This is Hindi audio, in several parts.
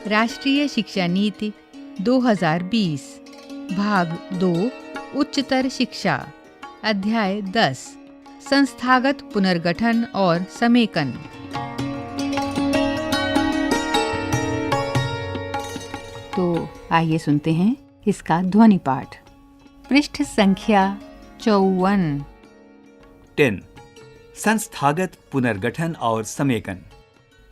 राष्ट्रीय शिक्षा नीति 2020 भाग 2 उच्चतर शिक्षा अध्याय 10 संस्थागत पुनर्गठन और समेकन। तो आइए सुनते हैं इसका ध्वनि पाठ। पृष्ठ संख्या 54। 10 संस्थागत पुनर्गठन और समेकन।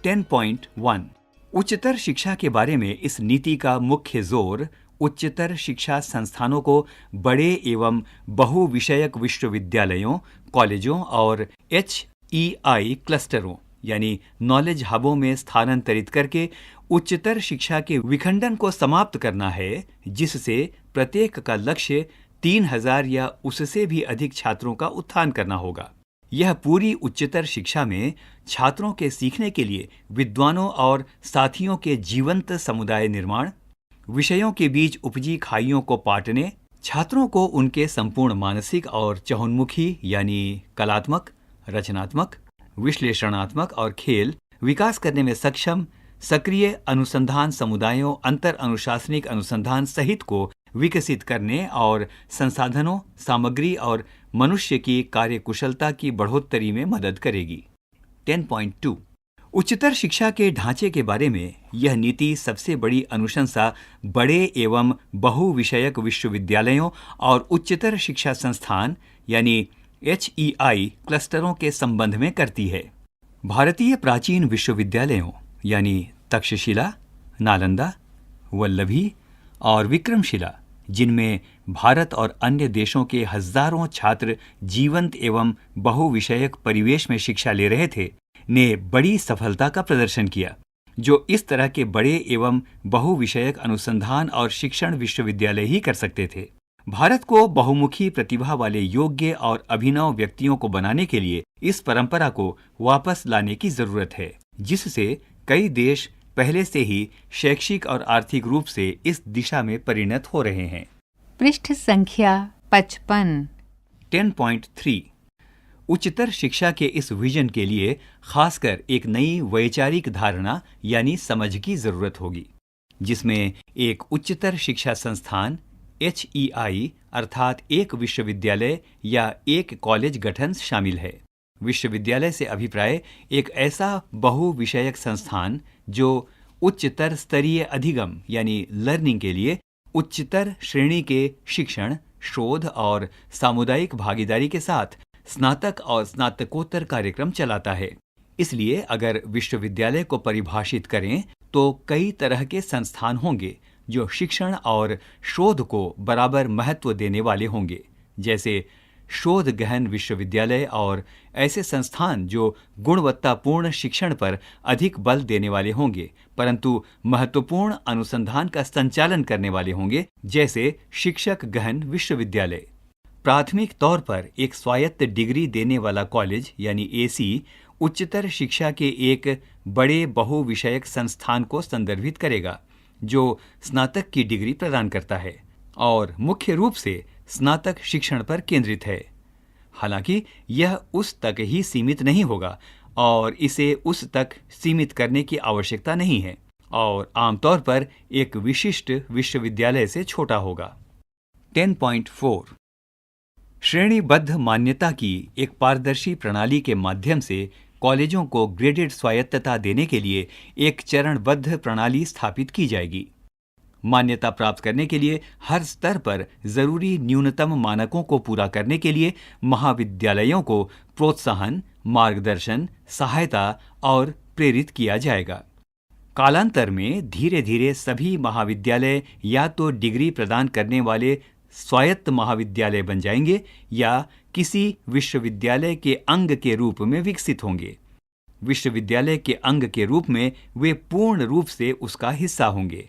10.1 उच्चतर शिक्षा के बारे में इस नीति का मुख्य जोर उच्चतर शिक्षा संस्थानों को बड़े एवं बहुविषयक विश्वविद्यालयों, कॉलेजों और HEI क्लस्टरों यानी नॉलेज हबों में स्थानांतरित करके उच्चतर शिक्षा के विखंडन को समाप्त करना है, जिससे प्रत्येक का लक्ष्य 3000 या उससे भी अधिक छात्रों का उत्थान करना होगा। यह पूरी उच्चतर शिक्षा में छात्रों के सीखने के लिए विद्वानों और साथियों के जीवंत समुदाय निर्माण, विषयों के बीच उपजी खाइयों को पाटने, छात्रों को उनके संपूर्ण मानसिक और चहुंमुखी यानी कलात्मक, रचनात्मक, विश्लेषणात्मक और खेल विकास करने में सक्षम सक्रिय अनुसंधान समुदायों, अंतर अनुशासनिक अनुसंधान सहित को विकसित करने और संसाधनों, सामग्री और मनुष्य की कार्यकुशलता की बढ़ोतरी में मदद करेगी। 10.2 उच्चतर शिक्षा के ढांचे के बारे में यह नीति सबसे बड़ी अनुशंसा बड़े एवं बहुविषयक विश्वविद्यालयों और उच्चतर शिक्षा संस्थान यानी HEI क्लस्टरों के संबंध में करती है। भारतीय प्राचीन विश्वविद्यालयों यानी तक्षशिला, नालंदा, वल्लभी और विक्रमशिला, जिनमें भारत और अन्य देशों के हजारों छात्र जीवंत एवं बहुविषयक परिवेश में शिक्षा ले रहे थे, ने बड़ी सफलता का प्रदर्शन किया, जो इस तरह के बड़े एवं बहुविषयक अनुसंधान और शिक्षण विश्वविद्यालय ही कर सकते थे। भारत को बहुमुखी प्रतिभा वाले योग्य और अभिनव व्यक्तियों को बनाने के लिए इस परंपरा को वापस लाने की जरूरत है, जिससे कई देश पहले से ही शैक्षिक और आर्थिक रूप से इस दिशा में परिणत हो रहे हैं। पृष्ठ संख्या 55। 10.3 उच्चतर शिक्षा के इस विजन के लिए खासकर एक नई वैचारिक धारणा यानी समझ की जरूरत होगी, जिसमें एक उच्चतर शिक्षा संस्थान HEI अर्थात एक विश्वविद्यालय या एक कॉलेज गठन शामिल है। विश्वविद्यालय से अभिप्राय एक ऐसा बहुविषयक संस्थान जो उच्चतर स्तरीय अधिगम यानी लर्निंग के लिए उच्चतर श्रेणी के शिक्षण, शोध और सामुदायिक भागीदारी के साथ स्नातक और स्नातकोत्तर कार्यक्रम चलाता है। इसलिए अगर विश्वविद्यालय को परिभाषित करें तो कई तरह के संस्थान होंगे जो शिक्षण और शोध को बराबर महत्व देने वाले होंगे, जैसे शोध गहन विश्वविद्यालय और ऐसे संस्थान जो गुणवत्तापूर्ण शिक्षण पर अधिक बल देने वाले होंगे परंतु महत्वपूर्ण अनुसंधान का संचालन करने वाले होंगे, जैसे शिक्षक गहन विश्वविद्यालय। प्राथमिक तौर पर एक स्वायत्त डिग्री देने वाला कॉलेज यानी AC उच्चतर शिक्षा के एक बड़े बहुविषयक संस्थान को संदर्भित करेगा जो स्नातक की डिग्री प्रदान करता है और मुख्य रूप से स्नातक शिक्षण पर केंद्रित है। हालांकि यह उस तक ही सीमित नहीं होगा और इसे उस तक सीमित करने की आवश्यकता नहीं है और आमतौर पर एक विशिष्ट विश्वविद्यालय से छोटा होगा। 10.4 श्रेणीबद्ध मान्यता की एक पारदर्शी प्रणाली के माध्यम से कॉलेजों को ग्रेडेड स्वायत्तता देने के लिए एक चरणबद्ध प्रणाली स्थापित की जाएगी। मान्यता प्राप्त करने के लिए हर स्तर पर जरूरी न्यूनतम मानकों को पूरा करने के लिए महाविद्यालयों को प्रोत्साहन, मार्गदर्शन, सहायता और प्रेरित किया जाएगा। कालांतर में धीरे धीरे सभी महाविद्यालय या तो डिग्री प्रदान करने वाले स्वायत्त महाविद्यालय बन जाएंगे या किसी विश्वविद्यालय के अंग के रूप में विकसित होंगे। विश्वविद्यालय के अंग के रूप में वे पूर्ण रूप से उसका हिस्सा होंगे।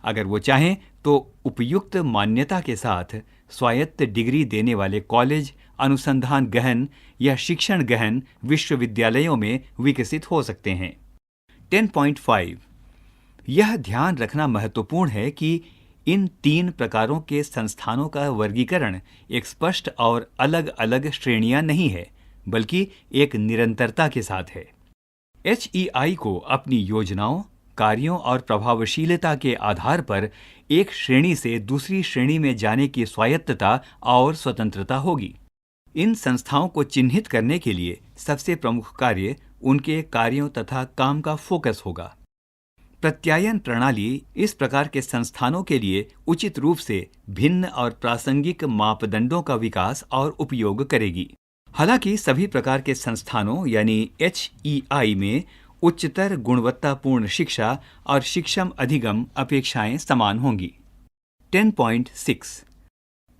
अगर वो चाहें तो उपयुक्त मान्यता के साथ स्वायत्त डिग्री देने वाले कॉलेज अनुसंधान गहन या शिक्षण गहन विश्वविद्यालयों में विकसित हो सकते हैं। 10.5 यह ध्यान रखना महत्वपूर्ण है कि इन 3 प्रकारों के संस्थानों का वर्गीकरण एक स्पष्ट और अलग अलग श्रेणियां नहीं है, बल्कि एक निरंतरता के साथ है। HEI को अपनी योजनाओं, कार्यों और प्रभावशीलता के आधार पर एक श्रेणी से दूसरी श्रेणी में जाने की स्वायत्तता और स्वतंत्रता होगी। इन संस्थाओं को चिन्हित करने के लिए सबसे प्रमुख कार्य उनके कार्यों तथा काम का फोकस होगा। प्रत्यायन प्रणाली इस प्रकार के संस्थानों के लिए उचित रूप से भिन्न और प्रासंगिक मापदंडों का विकास और उपयोग करेगी। हालांकि सभी प्रकार के संस्थानों यानी HEI में उच्चतर गुणवत्तापूर्ण शिक्षा और शिक्षम अधिगम अपेक्षाएं समान होंगी। 10.6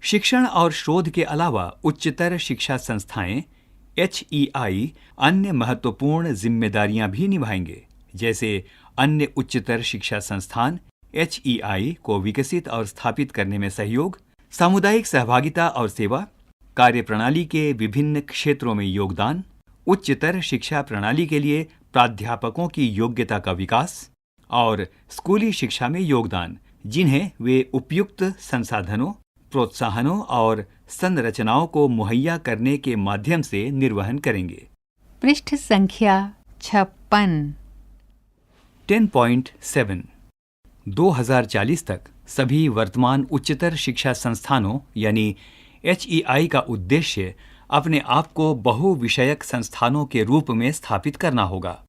शिक्षण और शोध के अलावा उच्चतर शिक्षा संस्थाएं HEI अन्य महत्वपूर्ण जिम्मेदारियां भी निभाएंगे, जैसे अन्य उच्चतर शिक्षा संस्थान HEI को विकसित और स्थापित करने में सहयोग, सामुदायिक सहभागिता और सेवा, कार्यप्रणाली के विभिन्न क्षेत्रों में योगदान, उच्चतर शिक्षा प्रणाली के लिए प्राध्यापकों की योग्यता का विकास और स्कूली शिक्षा में योगदान, जिन्हें वे उपयुक्त संसाधनों, प्रोत्साहनों और संरचनाओं को मुहैया करने के माध्यम से निर्वहन करेंगे। पृष्ठ संख्या 56। 10.7 2040 तक सभी वर्तमान उच्चतर शिक्षा संस्थानों यानी HEI का उद्देश्य अपने आप को बहुविषयक संस्थानों के रूप में स्थापित करना होगा।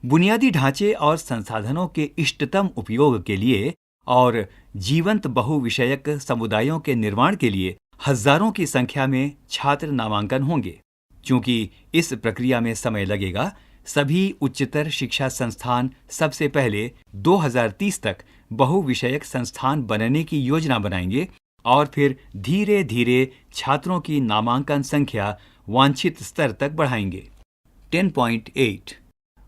बुनियादी ढांचे और संसाधनों के इष्टतम उपयोग के लिए और जीवंत बहुविषयक समुदायों के निर्माण के लिए हजारों की संख्या में छात्र नामांकन होंगे। चूंकि इस प्रक्रिया में समय लगेगा, सभी उच्चतर शिक्षा संस्थान सबसे पहले 2030 तक बहुविषयक संस्थान बनने की योजना बनाएंगे और फिर धीरे धीरे छात्रों की नामांकन संख्या वांछित स्तर तक बढ़ाएंगे। 10.8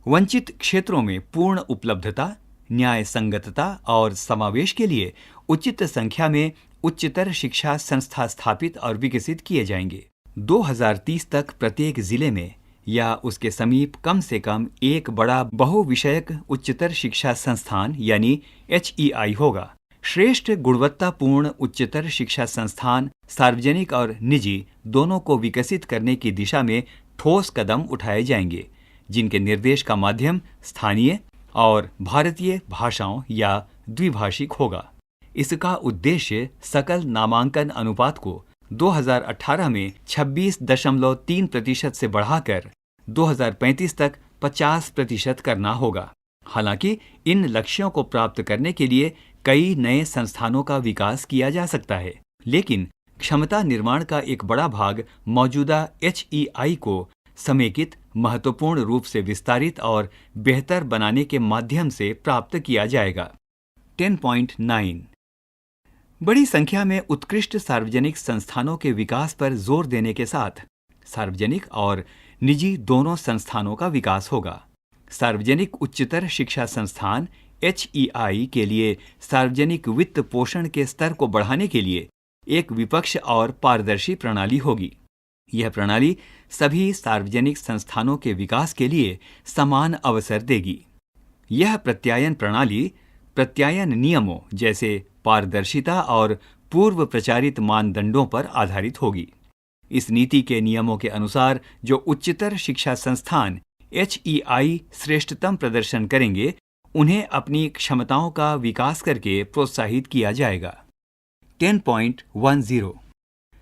वंचित क्षेत्रों में पूर्ण उपलब्धता, न्याय संगतता और समावेश के लिए उचित संख्या में उच्चतर शिक्षा संस्था स्थापित और विकसित किए जाएंगे। 2030 तक प्रत्येक जिले में या उसके समीप कम से कम एक बड़ा बहुविषयक उच्चतर शिक्षा संस्थान यानी HEI होगा। श्रेष्ठ गुणवत्तापूर्ण उच्चतर शिक्षा संस्थान सार्वजनिक और निजी दोनों को विकसित करने की दिशा में ठोस कदम उठाए जाएंगे, जिनके निर्देश का माध्यम स्थानीय और भारतीय भाषाओं या द्विभाषिक होगा। इसका उद्देश्य सकल नामांकन अनुपात को 2018 में 26.3% से बढ़ाकर 2035 तक 50% करना होगा। हालांकि इन लक्ष्यों को प्राप्त करने के लिए कई नए संस्थानों का विकास किया जा सकता है, लेकिन क्षमता निर्माण का एक बड़ा भाग मौजूदा HEI को समेकित, महत्वपूर्ण रूप से विस्तारित और बेहतर बनाने के माध्यम से प्राप्त किया जाएगा। 10.9 बड़ी संख्या में उत्कृष्ट सार्वजनिक संस्थानों के विकास पर जोर देने के साथ सार्वजनिक और निजी दोनों संस्थानों का विकास होगा। सार्वजनिक उच्चतर शिक्षा संस्थान HEI के लिए सार्वजनिक वित्त पोषण के स्तर को बढ़ाने के लिए एक विपक्ष और पारदर्शी प्रणाली होगी। यह प्रणाली सभी सार्वजनिक संस्थानों के विकास के लिए समान अवसर देगी। यह प्रत्यायन प्रणाली प्रत्यायन नियमों जैसे पारदर्शिता और पूर्व प्रचारित मानदंडों पर आधारित होगी। इस नीति के नियमों के अनुसार जो उच्चतर शिक्षा संस्थान HEI श्रेष्ठतम प्रदर्शन करेंगे, उन्हें अपनी क्षमताओं का विकास करके प्रोत्साहित किया जाएगा। 10.10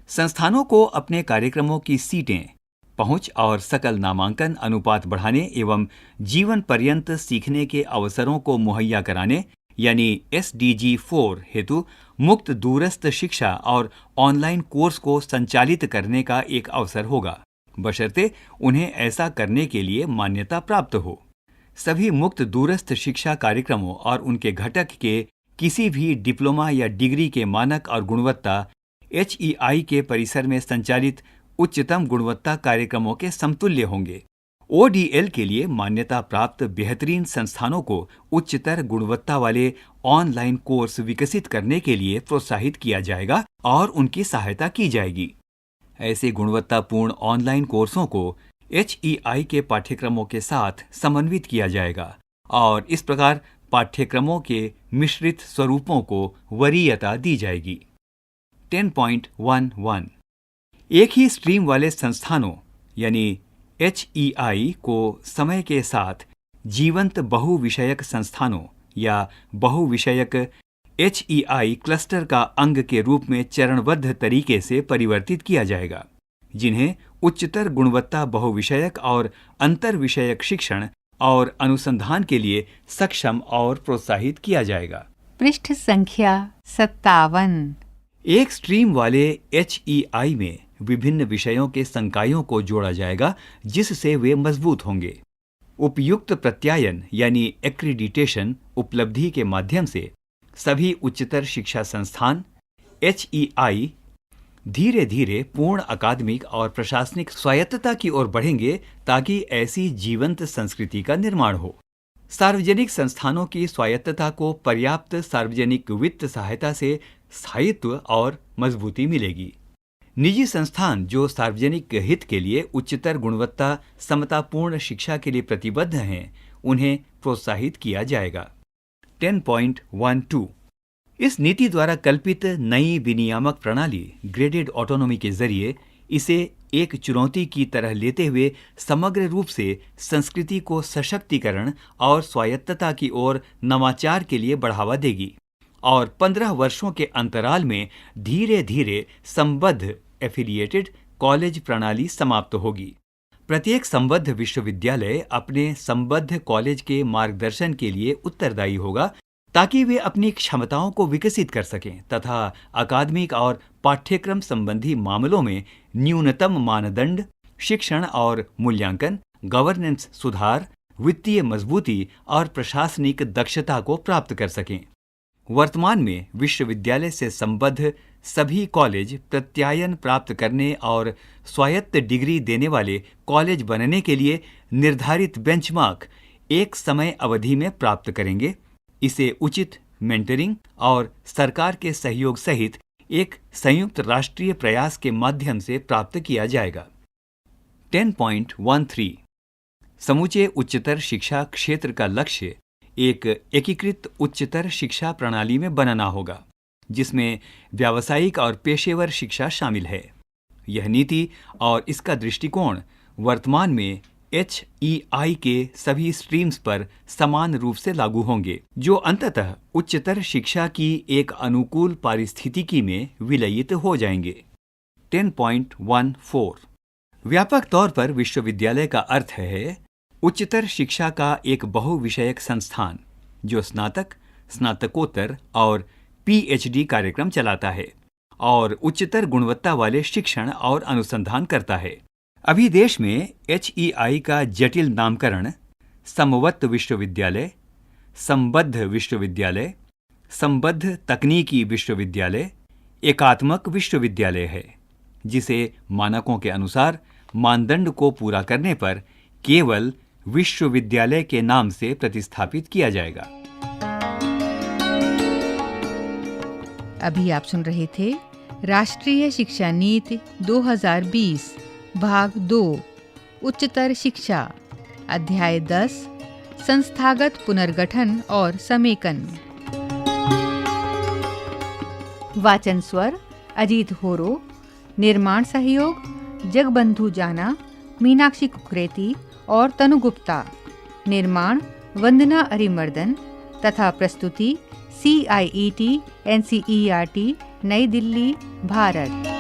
संस्थानों को अपने कार्यक्रमों की सीटें, पहुंच और सकल नामांकन अनुपात बढ़ाने एवं जीवन पर्यंत सीखने के अवसरों को मुहैया कराने यानी SDG 4 हेतु मुक्त दूरस्थ शिक्षा और ऑनलाइन कोर्स को संचालित करने का एक अवसर होगा, बशर्ते उन्हें ऐसा करने के लिए मान्यता प्राप्त हो। सभी मुक्त दूरस्थ शिक्षा कार्यक्रमों और उनके घटक के किसी भी डिप्लोमा या डिग्री के मानक और गुणवत्ता HEI के परिसर में संचालित उच्चतम गुणवत्ता कार्यक्रमों के समतुल्य होंगे। ODL के लिए मान्यता प्राप्त बेहतरीन संस्थानों को उच्चतर गुणवत्ता वाले ऑनलाइन कोर्स विकसित करने के लिए प्रोत्साहित किया जाएगा और उनकी सहायता की जाएगी। ऐसे गुणवत्तापूर्ण ऑनलाइन कोर्सों को HEI के पाठ्यक्रमों के साथ समन्वित किया जाएगा और इस प्रकार पाठ्यक्रमों के मिश्रित स्वरूपों को वरीयता दी जाएगी। 10.11 एक ही स्ट्रीम वाले संस्थानों यानी HEI को समय के साथ जीवंत बहुविषयक संस्थानों या बहुविषयक HEI क्लस्टर का अंग के रूप में चरणबद्ध तरीके से परिवर्तित किया जाएगा, जिन्हें उच्चतर गुणवत्ता बहुविषयक और अंतर विषयक शिक्षण और अनुसंधान के लिए सक्षम और प्रोत्साहित किया जाएगा। पृष्ठ संख्या 57। एक स्ट्रीम वाले HEI में विभिन्न विषयों के संकायों को जोड़ा जाएगा, जिससे वे मजबूत होंगे। उपयुक्त प्रत्यायन यानी एक्रीडिटेशन उपलब्धि के माध्यम से सभी उच्चतर शिक्षा संस्थान HEI धीरे धीरे पूर्ण अकादमिक और प्रशासनिक स्वायत्तता की ओर बढ़ेंगे, ताकि ऐसी जीवंत संस्कृति का निर्माण हो। सार्वजनिक संस्थानों की स्वायत्तता को पर्याप्त सार्वजनिक वित्त सहायता से स्थायित्व और मजबूती मिलेगी। निजी संस्थान जो सार्वजनिक हित के लिए उच्चतर गुणवत्ता समतापूर्ण शिक्षा के लिए प्रतिबद्ध हैं, उन्हें प्रोत्साहित किया जाएगा। 10.12 इस नीति द्वारा कल्पित नई विनियामक प्रणाली ग्रेडेड ऑटोनॉमी के जरिए इसे एक चुनौती की तरह लेते हुए समग्र रूप से संस्कृति को सशक्तिकरण और स्वायत्तता की ओर नवाचार के लिए बढ़ावा देगी और 15 वर्षों के अंतराल में धीरे धीरे संबद्ध एफिलिएटेड कॉलेज प्रणाली समाप्त होगी। प्रत्येक संबद्ध विश्वविद्यालय अपने संबद्ध कॉलेज के मार्गदर्शन के लिए उत्तरदायी होगा, ताकि वे अपनी क्षमताओं को विकसित कर सकें तथा अकादमिक और पाठ्यक्रम संबंधी मामलों में न्यूनतम मानदंड, शिक्षण और मूल्यांकन, गवर्नेंस सुधार, वित्तीय मजबूती और प्रशासनिक दक्षता को प्राप्त कर सकें। वर्तमान में विश्वविद्यालय से संबद्ध सभी कॉलेज प्रत्यायन प्राप्त करने और स्वायत्त डिग्री देने वाले कॉलेज बनने के लिए निर्धारित बेंचमार्क एक समय अवधि में प्राप्त करेंगे। इसे उचित मेंटरिंग और सरकार के सहयोग सहित एक संयुक्त राष्ट्रीय प्रयास के माध्यम से प्राप्त किया जाएगा। 10.13 समूचे उच्चतर शिक्षा क्षेत्र का लक्ष्य एक एकीकृत उच्चतर शिक्षा प्रणाली में बनना होगा, जिसमें व्यावसायिक और पेशेवर शिक्षा शामिल है। यह नीति और इसका दृष्टिकोण वर्तमान में HEI के सभी स्ट्रीम्स पर समान रूप से लागू होंगे, जो अंततः उच्चतर शिक्षा की एक अनुकूल पारिस्थितिकी में विलयित हो जाएंगे। 10.14 व्यापक तौर पर विश्वविद्यालय का अर्थ है उच्चतर शिक्षा का एक बहुविषयक संस्थान जो स्नातक, स्नातकोत्तर और PhD कार्यक्रम चलाता है और उच्चतर गुणवत्ता वाले शिक्षण और अनुसंधान करता है। अभी देश में HEI का जटिल नामकरण समवत विश्वविद्यालय, संबद्ध विश्वविद्यालय, संबद्ध तकनीकी विश्वविद्यालय, एकात्मक विश्वविद्यालय है, जिसे मानकों के अनुसार मानदंड को पूरा करने पर केवल विश्वविद्यालय के नाम से प्रतिस्थापित किया जाएगा। अभी आप सुन रहे थे राष्ट्रीय शिक्षा नीति 2020 भाग 2 उच्चतर शिक्षा, अध्याय 10 संस्थागत पुनर्गठन और समेकन। वाचन स्वर अजीत होरो, निर्माण सहयोग जगबंधु जाना, मीनाक्षी कुकरेती और तनु गुप्ता, निर्माण वंदना अरिमर्दन तथा प्रस्तुति CIET NCERT नई दिल्ली, भारत।